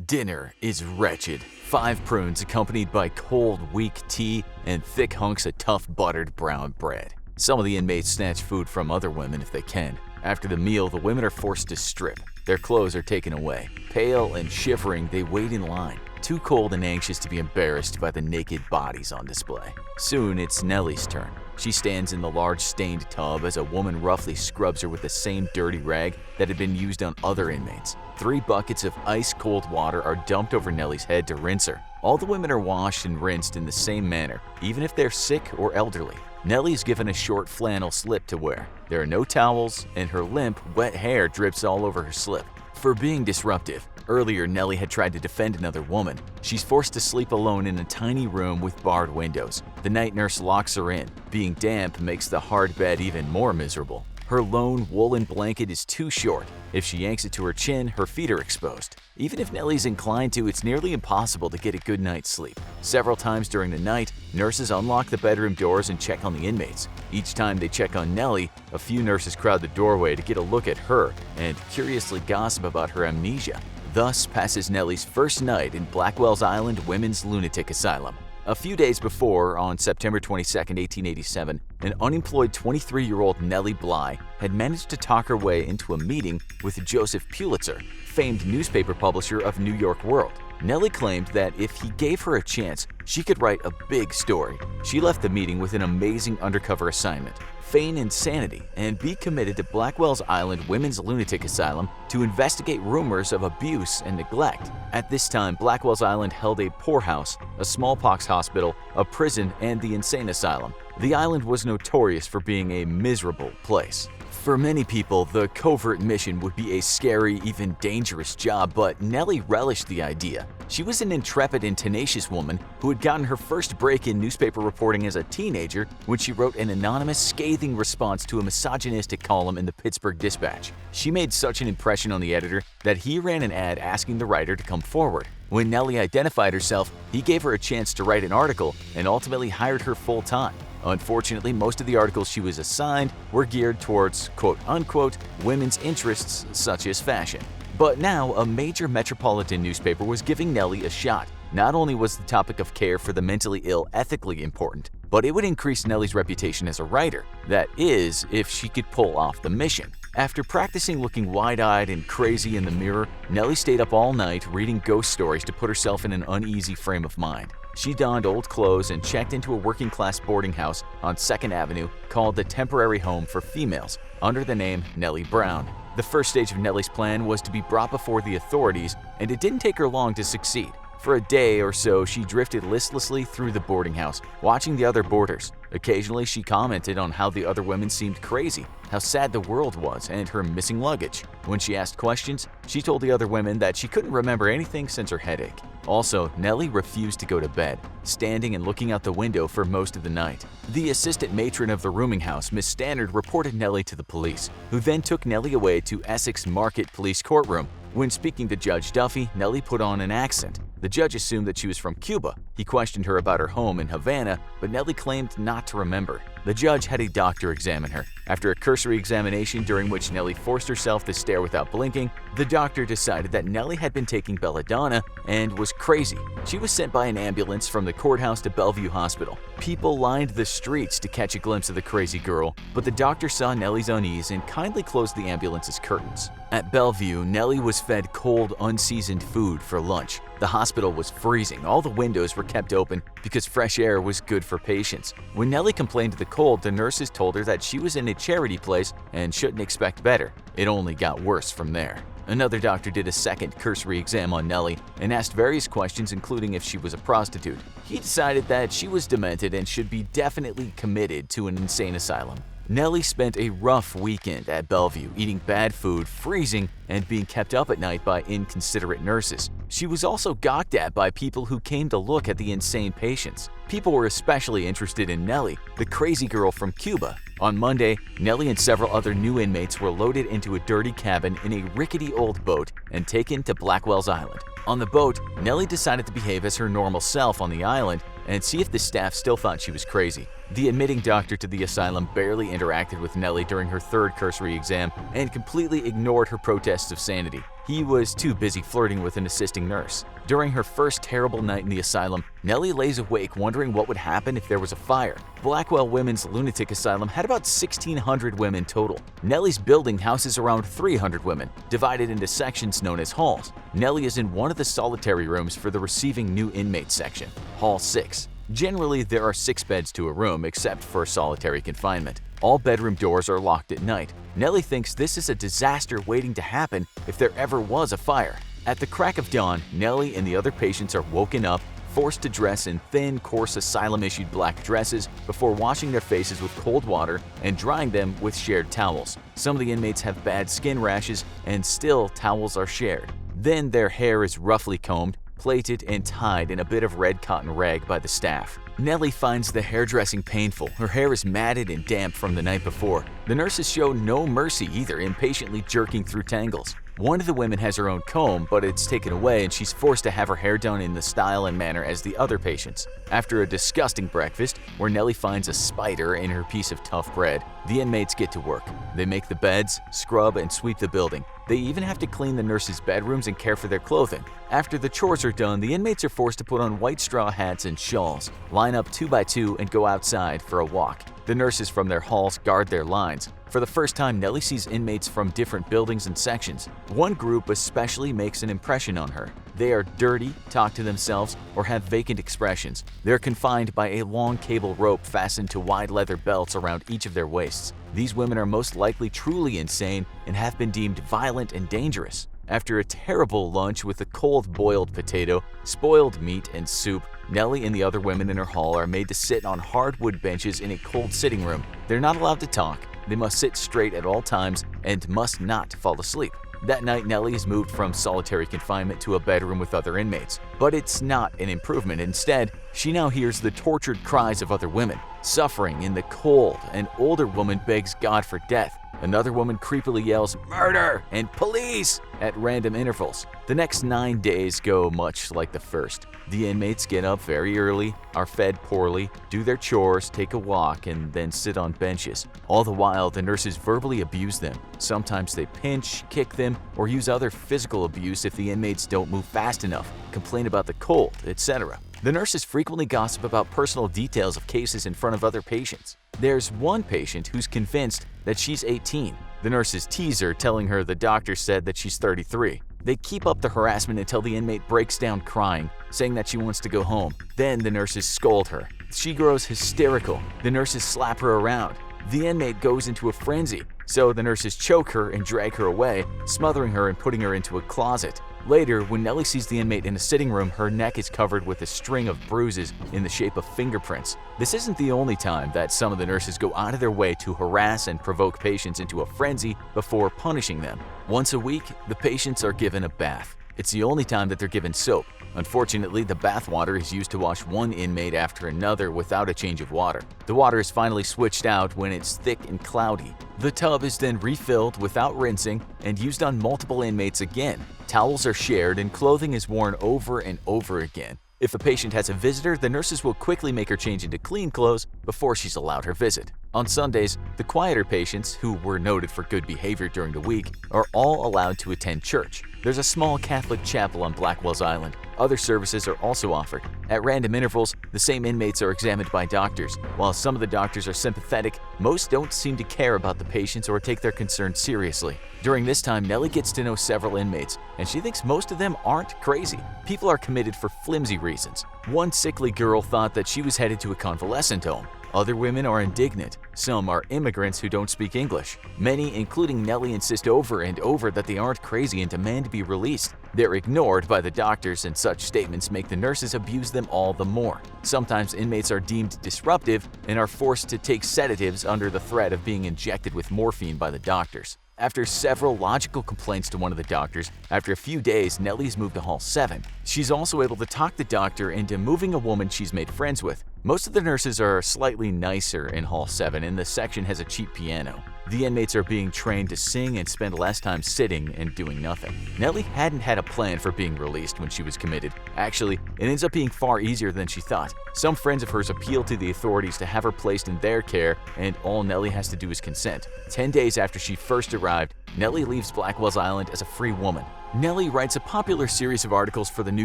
Dinner is wretched. 5 prunes accompanied by cold, weak tea and thick hunks of tough buttered brown bread. Some of the inmates snatch food from other women if they can. After the meal, the women are forced to strip. Their clothes are taken away. Pale and shivering, they wait in line, too cold and anxious to be embarrassed by the naked bodies on display. Soon, it's Nellie's turn. She stands in the large stained tub as a woman roughly scrubs her with the same dirty rag that had been used on other inmates. 3 buckets of ice-cold water are dumped over Nellie's head to rinse her. All the women are washed and rinsed in the same manner, even if they're sick or elderly. Nellie is given a short flannel slip to wear. There are no towels, and her limp, wet hair drips all over her slip. For being disruptive, earlier Nellie had tried to defend another woman. She's forced to sleep alone in a tiny room with barred windows. The night nurse locks her in. Being damp makes the hard bed even more miserable. Her lone woolen blanket is too short. If she yanks it to her chin, her feet are exposed. Even if Nellie's inclined to, it's nearly impossible to get a good night's sleep. Several times during the night, nurses unlock the bedroom doors and check on the inmates. Each time they check on Nellie, a few nurses crowd the doorway to get a look at her and curiously gossip about her amnesia. Thus passes Nellie's first night in Blackwell's Island Women's Lunatic Asylum. A few days before, on September 22, 1887, an unemployed 23-year-old Nellie Bly had managed to talk her way into a meeting with Joseph Pulitzer, famed newspaper publisher of New York World. Nellie claimed that if he gave her a chance, she could write a big story. She left the meeting with an amazing undercover assignment: feign insanity and be committed to Blackwell's Island Women's Lunatic Asylum to investigate rumors of abuse and neglect. At this time, Blackwell's Island held a poorhouse, a smallpox hospital, a prison, and the insane asylum. The island was notorious for being a miserable place. For many people, the covert mission would be a scary, even dangerous job, but Nellie relished the idea. She was an intrepid and tenacious woman who had gotten her first break in newspaper reporting as a teenager when she wrote an anonymous, scathing response to a misogynistic column in the Pittsburgh Dispatch. She made such an impression on the editor that he ran an ad asking the writer to come forward. When Nellie identified herself, he gave her a chance to write an article and ultimately hired her full-time. Unfortunately, most of the articles she was assigned were geared towards quote-unquote women's interests such as fashion. But now, a major metropolitan newspaper was giving Nellie a shot. Not only was the topic of care for the mentally ill ethically important, but it would increase Nellie's reputation as a writer. That is, if she could pull off the mission. After practicing looking wide-eyed and crazy in the mirror, Nellie stayed up all night reading ghost stories to put herself in an uneasy frame of mind. She donned old clothes and checked into a working-class boarding house on 2nd Avenue called the Temporary Home for Females, under the name Nellie Brown. The first stage of Nellie's plan was to be brought before the authorities, and it didn't take her long to succeed. For a day or so, she drifted listlessly through the boarding house, watching the other boarders. Occasionally, she commented on how the other women seemed crazy, how sad the world was, and her missing luggage. When she asked questions, she told the other women that she couldn't remember anything since her headache. Also, Nellie refused to go to bed, standing and looking out the window for most of the night. The assistant matron of the rooming house, Miss Stannard, reported Nellie to the police, who then took Nellie away to Essex Market Police Courtroom. When speaking to Judge Duffy, Nellie put on an accent. The judge assumed that she was from Cuba. He questioned her about her home in Havana, but Nellie claimed not to remember. The judge had a doctor examine her. After a cursory examination during which Nellie forced herself to stare without blinking, the doctor decided that Nellie had been taking belladonna and was crazy. She was sent by an ambulance from the courthouse to Bellevue Hospital. People lined the streets to catch a glimpse of the crazy girl, but the doctor saw Nellie's unease and kindly closed the ambulance's curtains. At Bellevue, Nellie was fed cold, unseasoned food for lunch. The hospital was freezing. All the windows were kept open because fresh air was good for patients. When Nellie complained of the cold, the nurses told her that she was in a charity place and shouldn't expect better. It only got worse from there. Another doctor did a second cursory exam on Nellie and asked various questions, including if she was a prostitute. He decided that she was demented and should be definitely committed to an insane asylum. Nellie spent a rough weekend at Bellevue, eating bad food, freezing, and being kept up at night by inconsiderate nurses. She was also gawked at by people who came to look at the insane patients. People were especially interested in Nellie, the crazy girl from Cuba. On Monday, Nellie and several other new inmates were loaded into a dirty cabin in a rickety old boat and taken to Blackwell's Island. On the boat, Nellie decided to behave as her normal self on the island and see if the staff still thought she was crazy. The admitting doctor to the asylum barely interacted with Nellie during her third cursory exam and completely ignored her protests of sanity. He was too busy flirting with an assisting nurse. During her first terrible night in the asylum, Nellie lays awake wondering what would happen if there was a fire. Blackwell Women's Lunatic Asylum had about 1,600 women total. Nellie's building houses around 300 women, divided into sections known as halls. Nellie is in one of the solitary rooms for the receiving new inmates section, Hall 6. Generally, there are 6 beds to a room except for solitary confinement. All bedroom doors are locked at night. Nellie thinks this is a disaster waiting to happen if there ever was a fire. At the crack of dawn, Nellie and the other patients are woken up, forced to dress in thin, coarse asylum-issued black dresses before washing their faces with cold water and drying them with shared towels. Some of the inmates have bad skin rashes, and still towels are shared. Then their hair is roughly combed, plaited, and tied in a bit of red cotton rag by the staff. Nellie finds the hairdressing painful. Her hair is matted and damp from the night before. The nurses show no mercy either, impatiently jerking through tangles. One of the women has her own comb, but it's taken away and she's forced to have her hair done in the style and manner as the other patients. After a disgusting breakfast, where Nellie finds a spider in her piece of tough bread, the inmates get to work. They make the beds, scrub, and sweep the building. They even have to clean the nurses' bedrooms and care for their clothing. After the chores are done, the inmates are forced to put on white straw hats and shawls, line up 2 by 2, and go outside for a walk. The nurses from their halls guard their lines. For the first time, Nellie sees inmates from different buildings and sections. One group especially makes an impression on her. They are dirty, talk to themselves, or have vacant expressions. They're confined by a long cable rope fastened to wide leather belts around each of their waists. These women are most likely truly insane and have been deemed violent and dangerous. After a terrible lunch with a cold boiled potato, spoiled meat, and soup, Nellie and the other women in her hall are made to sit on hardwood benches in a cold sitting room. They're not allowed to talk. They must sit straight at all times and must not fall asleep. That night, Nellie is moved from solitary confinement to a bedroom with other inmates. But it's not an improvement. Instead, she now hears the tortured cries of other women, suffering in the cold. An older woman begs God for death. Another woman creepily yells, "Murder!" and "Police!" at random intervals. The next 9 days go much like the first. The inmates get up very early, are fed poorly, do their chores, take a walk, and then sit on benches. All the while, the nurses verbally abuse them. Sometimes they pinch, kick them, or use other physical abuse if the inmates don't move fast enough, complain about the cold, etc. The nurses frequently gossip about personal details of cases in front of other patients. There's one patient who's convinced that she's 18. The nurses tease her, telling her the doctor said that she's 33. They keep up the harassment until the inmate breaks down crying, saying that she wants to go home. Then the nurses scold her. She grows hysterical. The nurses slap her around. The inmate goes into a frenzy, so the nurses choke her and drag her away, smothering her and putting her into a closet. Later, when Nellie sees the inmate in a sitting room, her neck is covered with a string of bruises in the shape of fingerprints. This isn't the only time that some of the nurses go out of their way to harass and provoke patients into a frenzy before punishing them. Once a week, the patients are given a bath. It's the only time that they're given soap. Unfortunately, the bath water is used to wash one inmate after another without a change of water. The water is finally switched out when it's thick and cloudy. The tub is then refilled without rinsing and used on multiple inmates again. Towels are shared and clothing is worn over and over again. If a patient has a visitor, the nurses will quickly make her change into clean clothes before she's allowed her visit. On Sundays, the quieter patients, who were noted for good behavior during the week, are all allowed to attend church. There's a small Catholic chapel on Blackwell's Island. Other services are also offered. At random intervals, the same inmates are examined by doctors. While some of the doctors are sympathetic, most don't seem to care about the patients or take their concerns seriously. During this time, Nellie gets to know several inmates, and she thinks most of them aren't crazy. People are committed for flimsy reasons. One sickly girl thought that she was headed to a convalescent home. Other women are indignant. Some are immigrants who don't speak English. Many, including Nellie, insist over and over that they aren't crazy and demand to be released. They're ignored by the doctors, and such statements make the nurses abuse them all the more. Sometimes inmates are deemed disruptive and are forced to take sedatives under the threat of being injected with morphine by the doctors. After several logical complaints to one of the doctors, after a few days, Nellie's moved to Hall 7. She's also able to talk the doctor into moving a woman she's made friends with. Most of the nurses are slightly nicer in Hall 7, and the section has a cheap piano. The inmates are being trained to sing and spend less time sitting and doing nothing. Nellie hadn't had a plan for being released when she was committed. Actually, it ends up being far easier than she thought. Some friends of hers appeal to the authorities to have her placed in their care, and all Nellie has to do is consent. 10 days after she first arrived, Nellie leaves Blackwell's Island as a free woman. Nellie writes a popular series of articles for the New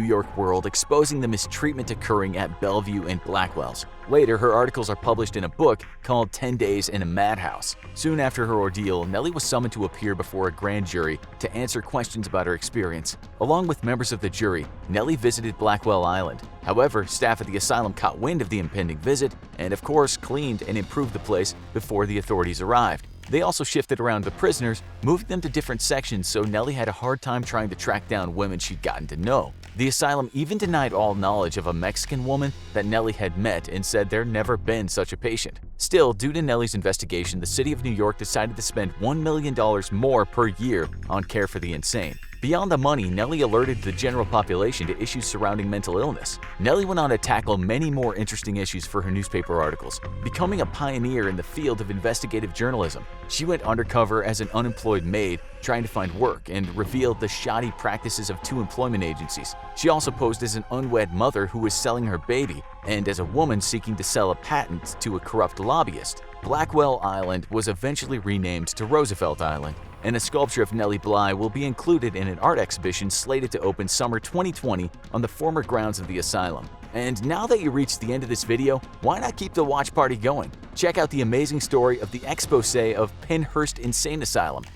York World exposing the mistreatment occurring at Bellevue and Blackwell's. Later, her articles are published in a book called 10 Days in a Madhouse. Soon after her ordeal, Nellie was summoned to appear before a grand jury to answer questions about her experience. Along with members of the jury, Nellie visited Blackwell Island. However, staff at the asylum caught wind of the impending visit and, of course, cleaned and improved the place before the authorities arrived. They also shifted around the prisoners, moving them to different sections, so Nellie had a hard time trying to track down women she'd gotten to know. The asylum even denied all knowledge of a Mexican woman that Nellie had met and said there'd never been such a patient. Still, due to Nellie's investigation, the city of New York decided to spend $1 million more per year on care for the insane. Beyond the money, Nellie alerted the general population to issues surrounding mental illness. Nellie went on to tackle many more interesting issues for her newspaper articles, becoming a pioneer in the field of investigative journalism. She went undercover as an unemployed maid trying to find work and revealed the shoddy practices of 2 employment agencies. She also posed as an unwed mother who was selling her baby and as a woman seeking to sell a patent to a corrupt lobbyist. Blackwell Island was eventually renamed to Roosevelt Island, and a sculpture of Nellie Bly will be included in an art exhibition slated to open summer 2020 on the former grounds of the asylum. And now that you reached the end of this video, why not keep the watch party going? Check out the amazing story of the expose of Pennhurst Insane Asylum